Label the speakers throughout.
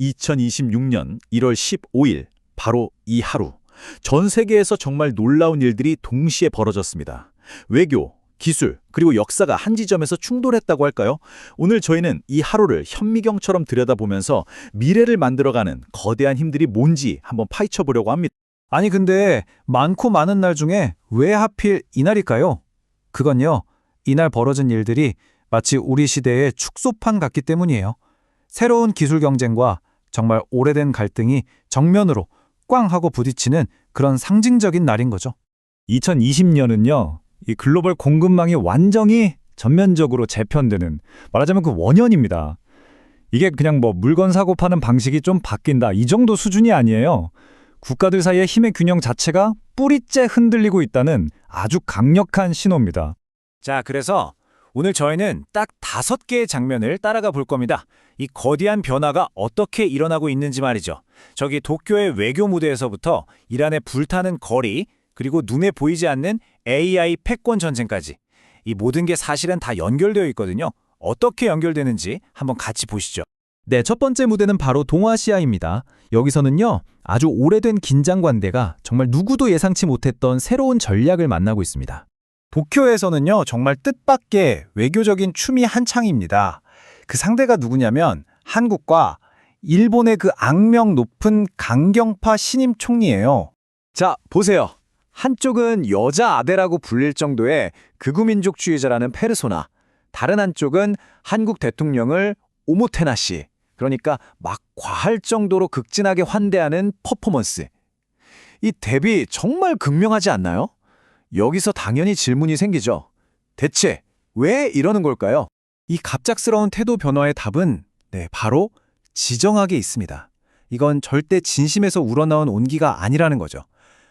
Speaker 1: 2026년 1월 15일, 바로 이 하루, 전 세계에서 정말 놀라운 일들이 동시에 벌어졌습니다. 외교, 기술, 그리고 역사가 한 지점에서 충돌했다고 할까요? 오늘 저희는 이 하루를 현미경처럼 들여다보면서 미래를 만들어가는 거대한 힘들이 뭔지 한번 파헤쳐보려고 합니다.
Speaker 2: 아니 근데 많고 많은 날 중에 왜 하필 이날일까요? 그건요, 이날 벌어진 일들이 마치 우리 시대의 축소판 같기 때문이에요. 새로운 기술 경쟁과 정말 오래된 갈등이 정면으로 꽝 하고 부딪히는 그런 상징적인 날인 거죠.
Speaker 3: 2020년은요, 이 글로벌 공급망이 완전히 전면적으로 재편되는, 말하자면 그 원년입니다. 이게 그냥 뭐 물건 사고 파는 방식이 좀 바뀐다, 이 정도 수준이 아니에요. 국가들 사이의 힘의 균형 자체가 뿌리째 흔들리고 있다는 아주 강력한 신호입니다.
Speaker 2: 자, 그래서 오늘 저희는 딱 5개의 장면을 따라가 볼 겁니다. 이 거대한 변화가 어떻게 일어나고 있는지 말이죠. 저기 도쿄의 외교 무대에서부터 이란의 불타는 거리, 그리고 눈에 보이지 않는 AI 패권 전쟁까지. 이 모든 게 사실은 다 연결되어 있거든요. 어떻게 연결되는지 한번 같이 보시죠.
Speaker 4: 네, 첫 번째 무대는 바로 동아시아입니다. 여기서는요, 아주 오래된 긴장 관대가 정말 누구도 예상치 못했던 새로운 전략을 만나고 있습니다.
Speaker 2: 도쿄에서는요, 정말 뜻밖의 외교적인 춤이 한창입니다. 그 상대가 누구냐면 한국과 일본의 그 악명 높은 강경파 신임 총리예요. 자, 보세요. 한쪽은 여자 아대라고 불릴 정도의 극우민족주의자라는 페르소나, 다른 한쪽은 한국 대통령을 오모테나시, 그러니까 막 과할 정도로 극진하게 환대하는 퍼포먼스. 이 대비 정말 극명하지 않나요? 여기서 당연히 질문이 생기죠. 대체 왜 이러는 걸까요? 이 갑작스러운 태도 변화의 답은 바로 지정학에 있습니다. 이건 절대 진심에서 우러나온 온기가 아니라는 거죠.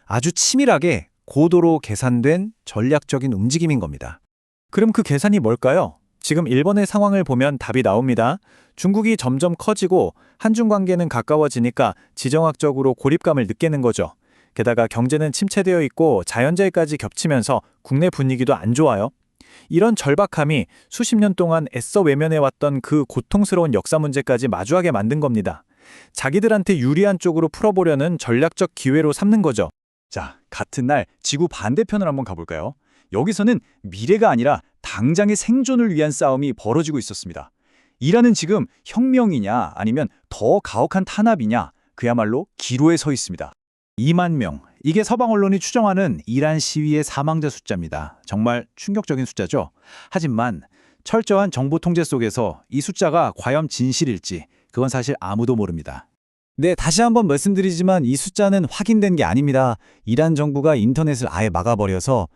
Speaker 2: 아주 치밀하게 고도로 계산된 전략적인 움직임인 겁니다. 그럼 그 계산이 뭘까요? 지금 일본의 상황을 보면 답이 나옵니다. 중국이 점점 커지고 한중 관계는 가까워지니까 지정학적으로 고립감을 느끼는 거죠. 게다가 경제는 침체되어 있고 자연재해까지 겹치면서 국내 분위기도 안 좋아요. 이런 절박함이 수십 년 동안 애써 외면해왔던 그 고통스러운 역사 문제까지 마주하게 만든 겁니다. 자기들한테 유리한 쪽으로 풀어보려는 전략적 기회로 삼는 거죠.
Speaker 3: 자, 같은 날 지구 반대편을 한번 가볼까요? 여기서는 미래가 아니라 당장의 생존을 위한 싸움이 벌어지고 있었습니다. 이란은 지금 혁명이냐 아니면 더 가혹한 탄압이냐, 그야말로 기로에 서 있습니다.
Speaker 2: 2만 명. 이게 서방 언론이 추정하는 이란 시위의 사망자 숫자입니다. 정말 충격적인 숫자죠. 하지만 철저한 정보 통제 속에서 이 숫자가 과연 진실일지 그건 사실 아무도 모릅니다.
Speaker 3: 네, 다시 한번 말씀드리지만 이 숫자는 확인된 게 아닙니다. 이란 정부가 인터넷을 아예 막아버려서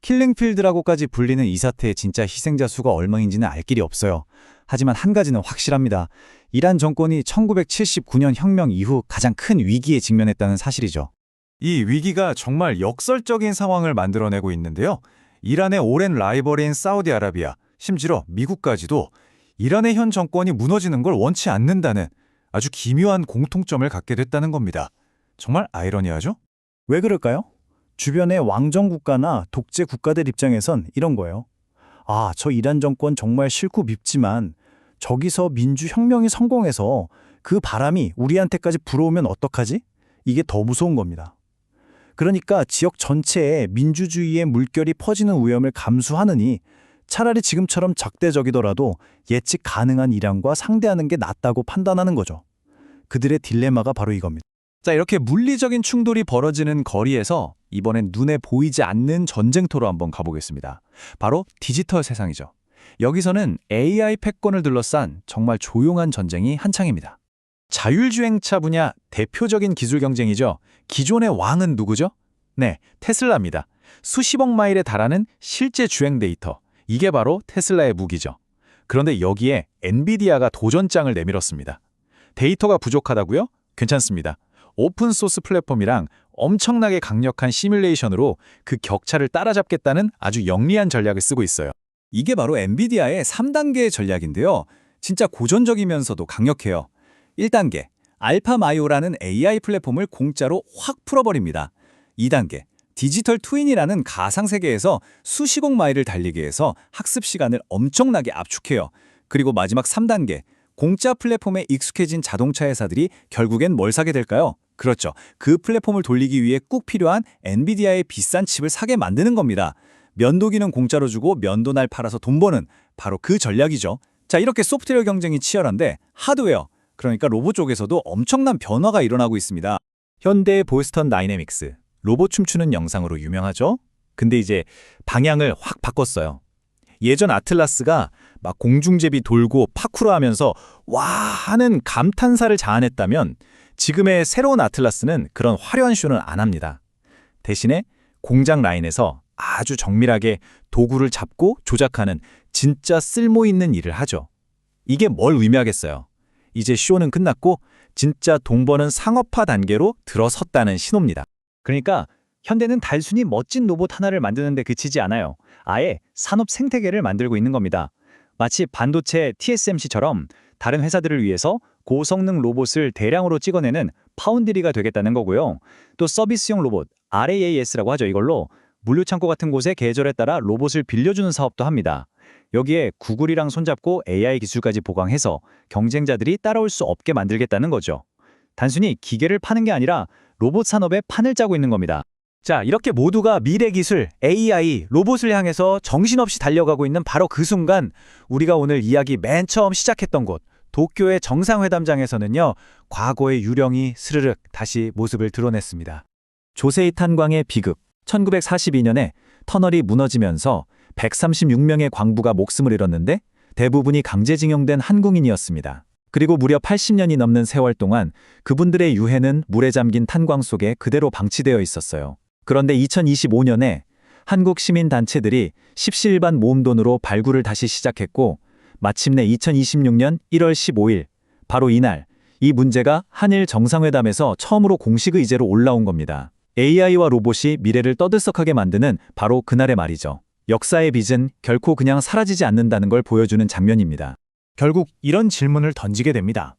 Speaker 3: 킬링필드라고까지 불리는 이 사태의 진짜 희생자 수가 얼마인지는 알 길이 없어요. 하지만 한 가지는 확실합니다. 이란 정권이 1979년 혁명 이후 가장 큰 위기에 직면했다는 사실이죠.
Speaker 2: 이 위기가 정말 역설적인 상황을 만들어내고 있는데요. 이란의 오랜 라이벌인 사우디아라비아, 심지어 미국까지도 이란의 현 정권이 무너지는 걸 원치 않는다는 아주 기묘한 공통점을 갖게 됐다는 겁니다. 정말 아이러니하죠?
Speaker 5: 왜 그럴까요? 주변의 왕정 국가나 독재 국가들 입장에선 이런 거예요. 아, 저 이란 정권 정말 싫고 밉지만 저기서 민주혁명이 성공해서 그 바람이 우리한테까지 불어오면 어떡하지? 이게 더 무서운 겁니다. 그러니까 지역 전체에 민주주의의 물결이 퍼지는 위험을 감수하느니 차라리 지금처럼 적대적이더라도 예측 가능한 이란과 상대하는 게 낫다고 판단하는 거죠. 그들의 딜레마가 바로 이겁니다.
Speaker 4: 자, 이렇게 물리적인 충돌이 벌어지는 거리에서 이번엔 눈에 보이지 않는 전쟁터로 한번 가보겠습니다. 바로 디지털 세상이죠. 여기서는 AI 패권을 둘러싼 정말 조용한 전쟁이 한창입니다.
Speaker 2: 자율주행차 분야 대표적인 기술 경쟁이죠. 기존의 왕은 누구죠? 네, 테슬라입니다. 수십억 마일에 달하는 실제 주행 데이터. 이게 바로 테슬라의 무기죠. 그런데 여기에 엔비디아가 도전장을 내밀었습니다. 데이터가 부족하다고요? 괜찮습니다. 오픈소스 플랫폼이랑 엄청나게 강력한 시뮬레이션으로 그 격차를 따라잡겠다는 아주 영리한 전략을 쓰고 있어요.
Speaker 3: 이게 바로 엔비디아의 3단계의 전략인데요. 진짜 고전적이면서도 강력해요. 1단계, 알파마이오라는 AI 플랫폼을 공짜로 확 풀어버립니다. 2단계, 디지털 트윈이라는 가상세계에서 수십억 마일을 달리게 해서 학습 시간을 엄청나게 압축해요. 그리고 마지막 3단계,
Speaker 2: 공짜 플랫폼에 익숙해진 자동차 회사들이 결국엔 뭘 사게 될까요? 그렇죠. 그 플랫폼을 돌리기 위해 꼭 필요한 엔비디아의 비싼 칩을 사게 만드는 겁니다. 면도기는 공짜로 주고 면도날 팔아서 돈 버는 바로 그 전략이죠. 자, 이렇게 소프트웨어 경쟁이 치열한데 하드웨어, 그러니까 로봇 쪽에서도 엄청난 변화가 일어나고 있습니다.
Speaker 1: 현대의 보스턴 다이내믹스, 로봇 춤추는 영상으로 유명하죠? 근데 이제 방향을 확 바꿨어요. 예전 아틀라스가 막 공중제비 돌고 파쿠르 하면서 와 하는 감탄사를 자아냈다면 지금의 새로운 아틀라스는 그런 화려한 쇼는 안 합니다. 대신에 공장 라인에서 아주 정밀하게 도구를 잡고 조작하는 진짜 쓸모있는 일을 하죠. 이게 뭘 의미하겠어요? 이제 쇼는 끝났고 진짜 돈 버는 상업화 단계로 들어섰다는 신호입니다.
Speaker 2: 그러니까 현대는 단순히 멋진 로봇 하나를 만드는 데 그치지 않아요. 아예 산업 생태계를 만들고 있는 겁니다. 마치 반도체 TSMC처럼 다른 회사들을 위해서 고성능 로봇을 대량으로 찍어내는 파운드리가 되겠다는 거고요. 또 서비스용 로봇, RAAS라고 하죠. 이걸로 물류창고 같은 곳에 계절에 따라 로봇을 빌려주는 사업도 합니다. 여기에 구글이랑 손잡고 AI 기술까지 보강해서 경쟁자들이 따라올 수 없게 만들겠다는 거죠. 단순히 기계를 파는 게 아니라 로봇 산업의 판을 짜고 있는 겁니다.
Speaker 1: 자, 이렇게 모두가 미래 기술, AI, 로봇을 향해서 정신없이 달려가고 있는 바로 그 순간 우리가 오늘 이야기 맨 처음 시작했던 곳, 도쿄의 정상회담장에서는요, 과거의 유령이 스르륵 다시 모습을 드러냈습니다. 조세이 탄광의 비극, 1942년에 터널이 무너지면서 136명의 광부가 목숨을 잃었는데 대부분이 강제징용된 한국인이었습니다. 그리고 무려 80년이 넘는 세월 동안 그분들의 유해는 물에 잠긴 탄광 속에 그대로 방치되어 있었어요. 그런데 2025년에 한국 시민단체들이 십시일반 모금돈으로 발굴을 다시 시작했고 마침내 2026년 1월 15일, 바로 이날, 이 문제가 한일 정상회담에서 처음으로 공식 의제로 올라온 겁니다. AI와 로봇이 미래를 떠들썩하게 만드는 바로 그날의 말이죠. 역사의 빚은 결코 그냥 사라지지 않는다는 걸 보여주는 장면입니다.
Speaker 5: 결국 이런 질문을 던지게 됩니다.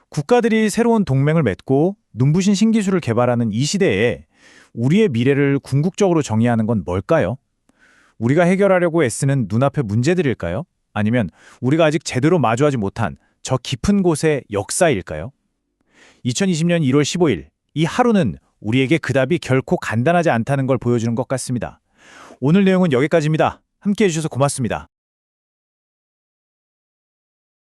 Speaker 5: 국가들이 새로운 동맹을 맺고 눈부신 신기술을 개발하는 이 시대에 우리의 미래를 궁극적으로 정의하는 건 뭘까요? 우리가 해결하려고 애쓰는 눈앞의 문제들일까요? 아니면 우리가 아직 제대로 마주하지 못한 저 깊은 곳의 역사일까요? 2020년 1월 15일, 이 하루는 우리에게 그 답이 결코 간단하지 않다는 걸 보여주는 것 같습니다. 오늘 내용은 여기까지입니다. 함께해 주셔서 고맙습니다.